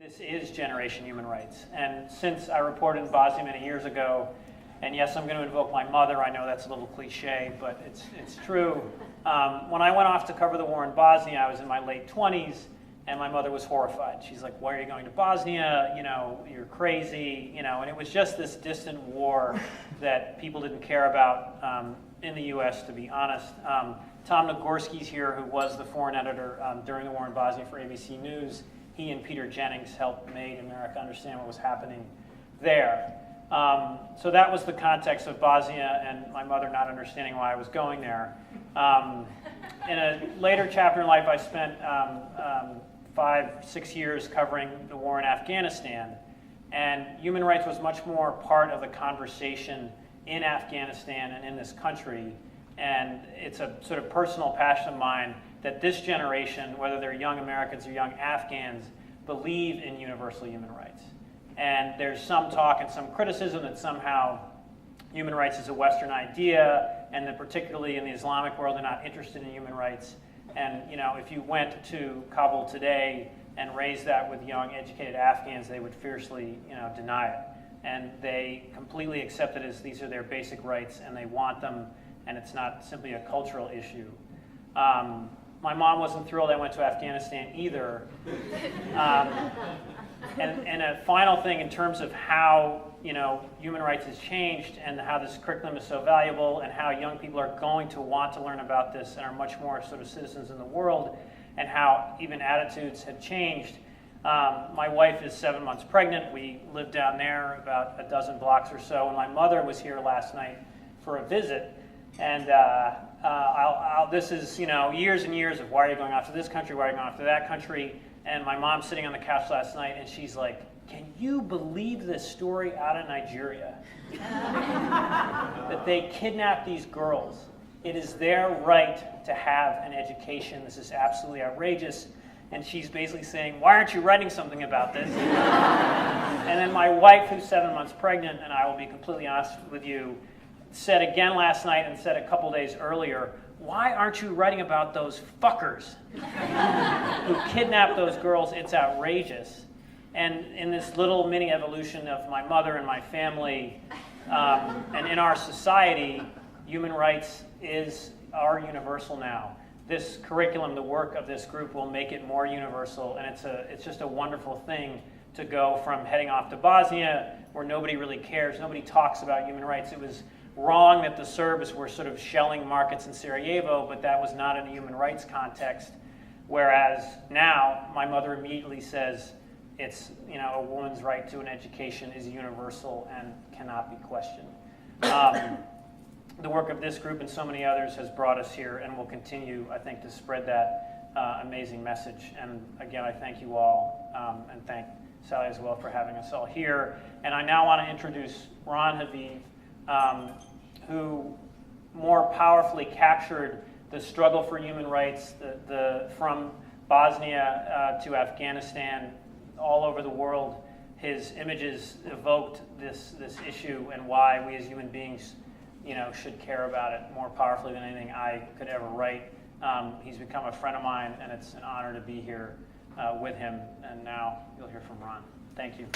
This is Generation Human Rights. And since I reported in Bosnia many years ago, and yes, I'm going to invoke my mother. I know that's a little cliche, but it's true. When I went off to cover the war in Bosnia, I was in my late 20s, and my mother was horrified. She's like, "Why are you going to Bosnia? You know, you're crazy." You know, and it was just this distant war that people didn't care about in the U.S., to be honest. Tom Nagorski's here, who was the foreign editor during the war in Bosnia for ABC News. He and Peter Jennings helped make America understand what was happening there. So that was the context of Bosnia and my mother not understanding why I was going there. In a later chapter in life, I spent 5-6 years covering the war in Afghanistan. And human rights was much more part of the conversation in Afghanistan and in this country. And it's a sort of personal passion of mine that this generation, whether they're young Americans or young Afghans, believe in universal human rights. And there's some talk and some criticism that somehow human rights is a Western idea, and that particularly in the Islamic world, they're not interested in human rights. And you know, if you went to Kabul today and raised that with young, educated Afghans, they would fiercely, deny it. And they completely accept it as these are their basic rights, and they want them, and it's not simply a cultural issue. My mom wasn't thrilled I went to Afghanistan either. And a final thing in terms of how human rights has changed and how this curriculum is so valuable and how young people are going to want to learn about this and are much more sort of citizens in the world and how even attitudes have changed. My wife is 7 months pregnant. We live down there about a dozen blocks or so, and my mother was here last night for a visit. And this is, years and years of why are you going off to this country, why are you going off to that country? And my mom's sitting on the couch last night, and she's like, "Can you believe this story out of Nigeria? That they kidnap these girls. It is their right to have an education. This is absolutely outrageous." And she's basically saying, "Why aren't you writing something about this?" And then my wife, who's 7 months pregnant, and I will be completely honest with you, said again last night and said a couple days earlier, "Why aren't you writing about those fuckers who kidnapped those girls? It's outrageous." And in this little mini evolution of my mother and my family and in our society, human rights are universal now. This curriculum, the work of this group, will make it more universal, and it's just a wonderful thing to go from heading off to Bosnia, where nobody really cares, nobody talks about human rights. It was wrong that the Serbs were sort of shelling markets in Sarajevo, but that was not in a human rights context. Whereas now, my mother immediately says it's, a woman's right to an education is universal and cannot be questioned. The work of this group and so many others has brought us here and will continue, I think, to spread that amazing message. And again, I thank you all and thank Sally as well for having us all here. And I now want to introduce Ron Haviv, who more powerfully captured the struggle for human rights from Bosnia to Afghanistan, all over the world. His images evoked this issue and why we as human beings should care about it more powerfully than anything I could ever write. He's become a friend of mine, and it's an honor to be here with him. And now you'll hear from Ron. Thank you.